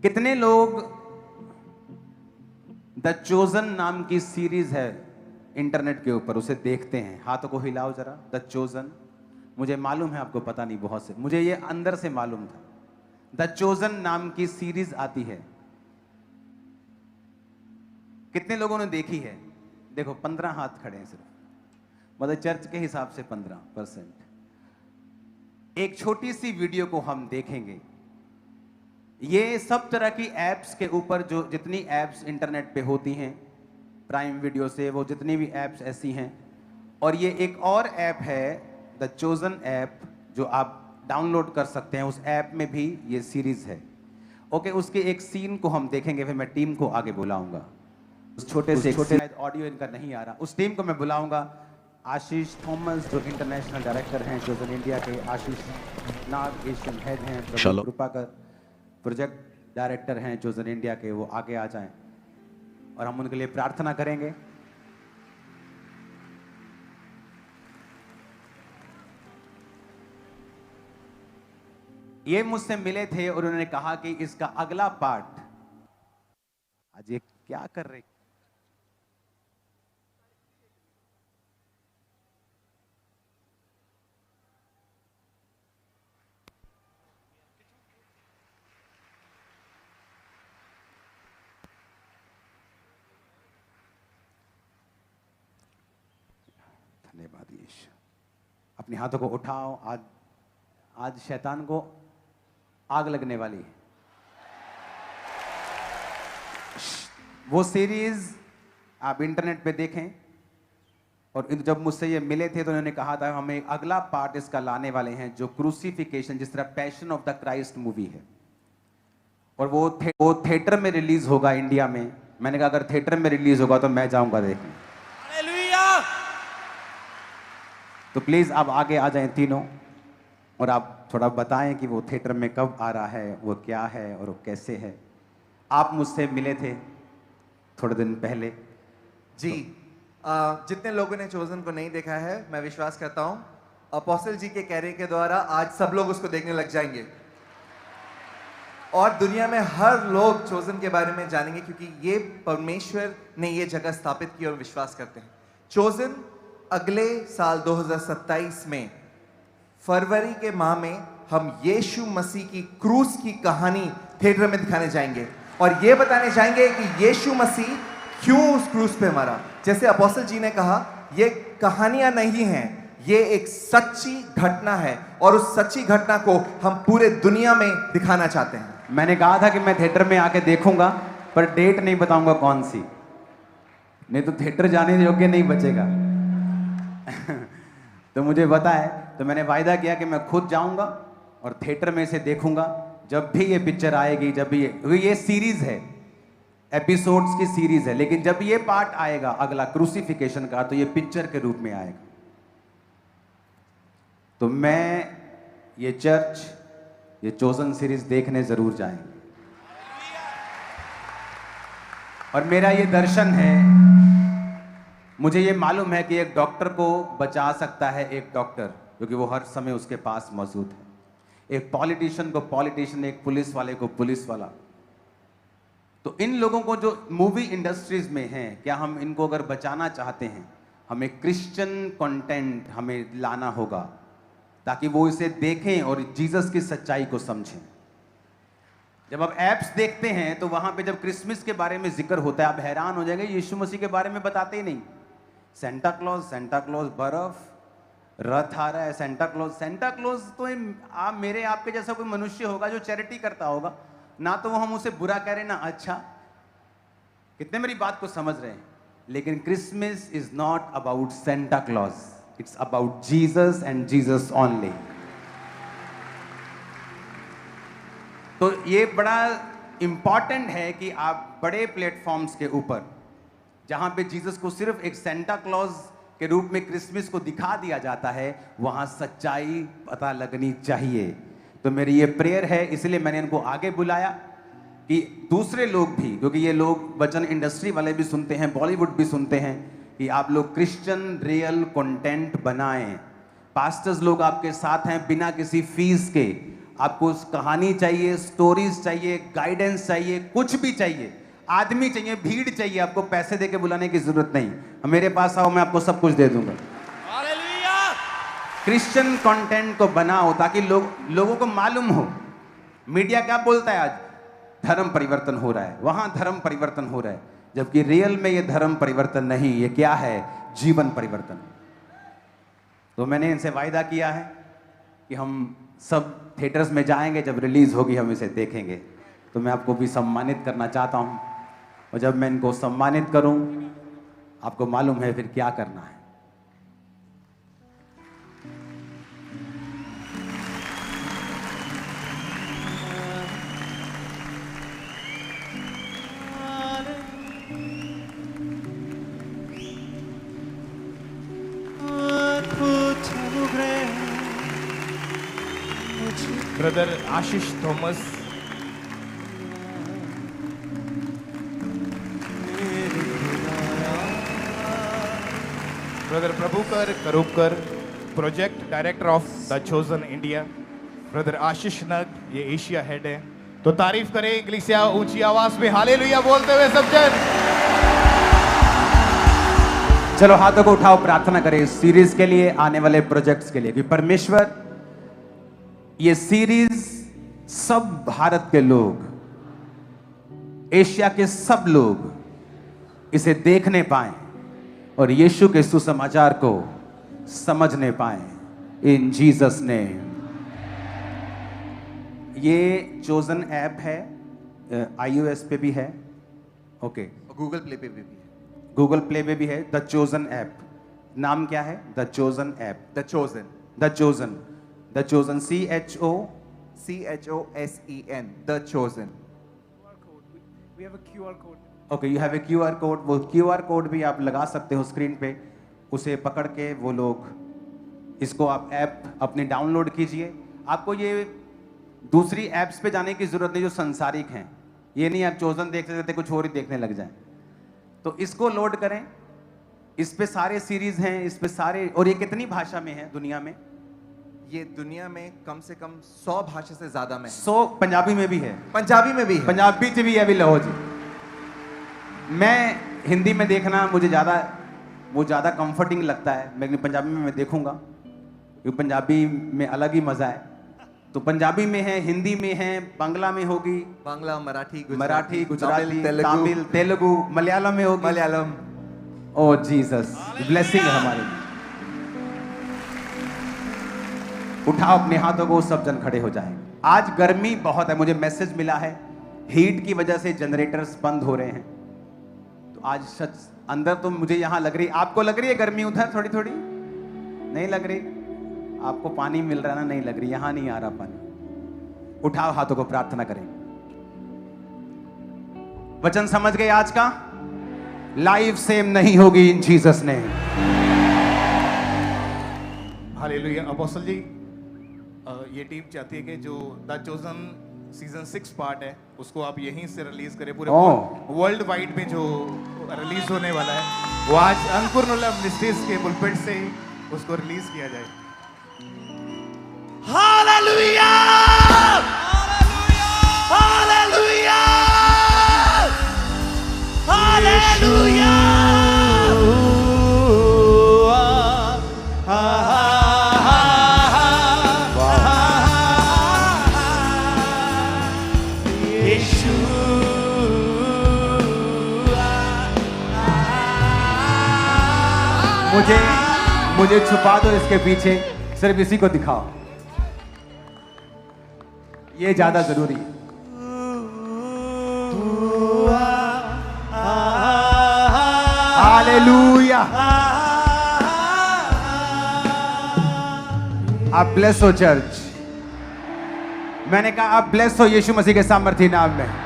कितने लोग the chosen नाम की सीरीज है इंटरनेट के ऊपर, उसे देखते हैं? हाथों को हिलाओ जरा। द चोजन, मुझे मालूम है आपको पता नहीं, बहुत से, मुझे ये अंदर से मालूम था। द चोजन नाम की सीरीज आती है, कितने लोगों ने देखी है? देखो 15 हाथ खड़े हैं सिर्फ, मतलब चर्च के हिसाब से 15%। एक छोटी सी वीडियो को हम देखेंगे। ये सब तरह की एप्स के ऊपर, जो जितनी एप्स इंटरनेट पे होती हैं, प्राइम वीडियो से वो जितनी भी एप्स ऐसी हैं, और ये एक और ऐप है द चोजन ऐप, जो आप डाउनलोड कर सकते हैं। उस ऐप में भी ये सीरीज है। ओके, उसके एक सीन को हम देखेंगे, फिर मैं टीम को आगे बुलाऊंगा। उस छोटे ऑडियो इनका नहीं आ रहा, उस टीम को मैं बुलाऊंगा। आशीष थॉमस जो इंटरनेशनल डायरेक्टर हैं चोजन इंडिया के, आशीष नाग एशियन हेड हैं, प्रभु कृपाकर प्रोजेक्ट डायरेक्टर हैं चोजन इंडिया के, वो आगे आ जाएं और हम उनके लिए प्रार्थना करेंगे। ये मुझसे मिले थे और उन्होंने कहा कि इसका अगला पार्ट, आज ये क्या कर रहे, धन्यवाद यीशु। अपने हाथों को उठाओ। आज शैतान को आग लगने वाली है। वो सीरीज आप इंटरनेट पे देखें। और जब मुझसे ये मिले थे तो उन्होंने कहा था हम एक अगला पार्ट इसका लाने वाले हैं, जो क्रूसिफिकेशन, जिस तरह passion of the Christ movie है, और वो थिएटर में रिलीज होगा इंडिया में। मैंने कहा अगर थिएटर में रिलीज होगा तो मैं जाऊंगा देखने। तो प्लीज आप आगे आ जाएं तीनों, और आप थोड़ा बताएं कि वो थिएटर में कब आ रहा है, वो क्या है और वो कैसे है। आप मुझसे मिले थे थोड़े दिन पहले जी। जितने लोगों ने चोजन को नहीं देखा है, मैं विश्वास करता हूं अपोस्टल जी के कहने के द्वारा आज सब लोग उसको देखने लग जाएंगे और दुनिया में हर लोग चोजन के बारे में जानेंगे, क्योंकि ये परमेश्वर ने ये जगह स्थापित की और विश्वास करते हैं। चोजन अगले साल 2027 में फरवरी के माह में हम यीशु मसीह की क्रूस की कहानी थिएटर में दिखाने जाएंगे और ये बताने जाएंगे कि यीशु मसीह क्यों उस क्रूस पे मरा। जैसे अपोस्टल जी ने कहा, ये कहानियां नहीं हैं, ये एक सच्ची घटना है और उस सच्ची घटना को हम पूरे दुनिया में दिखाना चाहते हैं। मैंने कहा था कि मैं थिएटर में आके देखूंगा, पर डेट नहीं बताऊंगा कौन सी, नहीं तो थिएटर जाने योग्य नहीं बचेगा। तो मुझे पता है, तो मैंने वायदा किया कि मैं खुद जाऊंगा और थिएटर में से देखूंगा जब भी ये पिक्चर आएगी। जब भी ये सीरीज है, एपिसोड्स की सीरीज है, लेकिन जब ये पार्ट आएगा अगला क्रूसिफिकेशन का, तो ये पिक्चर के रूप में आएगा। तो मैं ये चर्च, ये चोजन सीरीज देखने जरूर जाएंगे। और मेरा ये दर्शन है, मुझे ये मालूम है कि एक डॉक्टर को बचा सकता है एक डॉक्टर, क्योंकि वो हर समय उसके पास मौजूद है। एक पॉलिटिशियन को पॉलिटिशियन, एक पुलिस वाले को पुलिस वाला। तो इन लोगों को जो मूवी इंडस्ट्रीज में हैं, क्या हम इनको अगर बचाना चाहते हैं, हमें क्रिश्चियन कंटेंट हमें लाना होगा, ताकि वो इसे देखें और जीसस की सच्चाई को समझें। जब आप एप्स देखते हैं तो वहां पे जब क्रिसमस के बारे में जिक्र होता है, आप हैरान हो जाएंगे, यीशु मसीह के बारे में बताते ही नहीं। सेंटा क्लॉज, बर्फ, रथ आ रहा है, सेंटा क्लॉज तो मेरे आपके जैसा कोई मनुष्य होगा जो चैरिटी करता होगा ना, तो वो हम उसे बुरा कह रहे हैं ना अच्छा। कितने मेरी बात को समझ रहे हैं? लेकिन Christmas is not about Santa Claus, it's about Jesus and Jesus only. तो ये बड़ा इंपॉर्टेंट है कि आप बड़े प्लेटफॉर्म्स के ऊपर, जहां पे जीसस को सिर्फ एक सेंटा क्लॉज के रूप में क्रिसमस को दिखा दिया जाता है, वहां सच्चाई पता लगनी चाहिए। तो मेरी ये प्रेयर है, इसलिए मैंने इनको आगे बुलाया कि दूसरे लोग भी, क्योंकि ये लोग वचन इंडस्ट्री वाले भी सुनते हैं, बॉलीवुड भी सुनते हैं, कि आप लोग क्रिश्चियन रियल कंटेंट बनाएं। पास्टर्स लोग आपके साथ हैं बिना किसी फीस के, आपको उस कहानी चाहिए, स्टोरीज चाहिए, गाइडेंस चाहिए, कुछ भी चाहिए, आदमी चाहिए, भीड़ चाहिए, आपको पैसे देके बुलाने की जरूरत नहीं। मेरे पास आओ, मैं आपको सब कुछ दे दूंगा। क्रिश्चियन कंटेंट को बनाओ ताकि लोगों को मालूम हो। मीडिया क्या बोलता है आज? धर्म परिवर्तन हो रहा है, वहां धर्म परिवर्तन हो रहा है, जबकि रियल में ये धर्म परिवर्तन नहीं, ये क्या है? जीवन परिवर्तन। तो मैंने इनसे वायदा किया है कि हम सब थिएटर्स में जाएंगे, जब रिलीज होगी हम इसे देखेंगे। तो मैं आपको भी सम्मानित करना चाहता हूं, और जब मैं इनको सम्मानित करूं, आपको मालूम है फिर क्या करना है। Brother Ashish Thomas, brother Prabhukar Karubkar, project director of the chosen India. Brother Ashish Nag, ये एशिया हेड है। तो तारीफ करें इग्लेसिया ऊंची आवाज में हालेलुया बोलते हुए सब जन। चलो हाथों को उठाओ, प्रार्थना करें इस सीरीज के लिए, आने वाले प्रोजेक्ट्स के लिए कि परमेश्वर ये सीरीज सब भारत के लोग, एशिया के सब लोग इसे देखने पाए और यीशु के सुसमाचार को समझने पाए। इन जीसस नेम। ये चोजन ऐप है, iOS पे भी है, ओके, गूगल प्ले पे भी है। गूगल प्ले पे भी है। द चोजन ऐप, नाम क्या है? The chosen app. The chosen, the chosen, the chosen, CHOSEN, the chosen. We have a QR code. Okay, you have a QR code. वो QR कोड भी आप लगा सकते हो स्क्रीन पे, उसे पकड़ के वो लोग, इसको आप ऐप अपनी डाउनलोड कीजिए। आपको ये दूसरी ऐप्स पे जाने की जरूरत नहीं जो संसारिक हैं। ये नहीं आप चोजन देख सकते कुछ और ही देखने लग जाए। तो इसको लोड करें, इस पे सारे सीरीज हैं, इस पे सारे, और ये कितनी भाषा में है दुनिया में? ये दुनिया में कम से कम 100 भाषा से ज्यादा में है। 100 पंजाबी में भी है, पंजाबी में भी है। पंजाबी च भी है भी लहो जी। मैं हिंदी में देखना मुझे ज़्यादा कंफर्टिंग लगता है, लेकिन पंजाबी में मैं देखूंगा क्योंकि पंजाबी में अलग ही मज़ा है। तो पंजाबी में है, हिंदी में है, बांग्ला में होगी, बांग्ला, मराठी, गुजराती, तेलुगु, तमिल, तेलुगु, मलयालम में होगी। मलयालम। ओ जीसस, ब्लेसिंग है हमारे लिए। उठाओ अपने हाथों को, सब जन खड़े हो जाएं। आज गर्मी बहुत है, मुझे मैसेज मिला है हीट की वजह से जनरेटर्स बंद हो रहे हैं। तो आज सच अंदर तो मुझे यहाँ लग रही, आपको लग रही है गर्मी उधर थोड़ी थोड़ी? नहीं लग रही? आपको पानी मिल रहा है ना? नहीं लग रही, यहाँ नहीं आ रहा पानी। उठाओ हाथों को, प्रार्थना करें। वचन समझ गए आज का? लाइफ सेम नहीं होगी इन जीसस ने। हालेलुया। अपोस्टल जी, ये टीम चाहती है कि जो द चोजन सीजन 6 पार्ट है उसको आप यहीं से रिलीज करें, पूरे वर्ल्ड वाइड में जो रिलीज होने वाला है वो आज अंकुर मिनिस्ट्रीज के पुलपिट से ही उसको रिलीज किया जाए। Hallelujah! Hallelujah! Hallelujah! मुझे छुपा दो इसके पीछे, सिर्फ इसी को दिखाओ, ये ज्यादा जरूरी है। हालेलुया। आप ब्लेस हो चर्च। मैंने कहा आप ब्लेस हो यीशु मसीह के सामर्थी नाम में।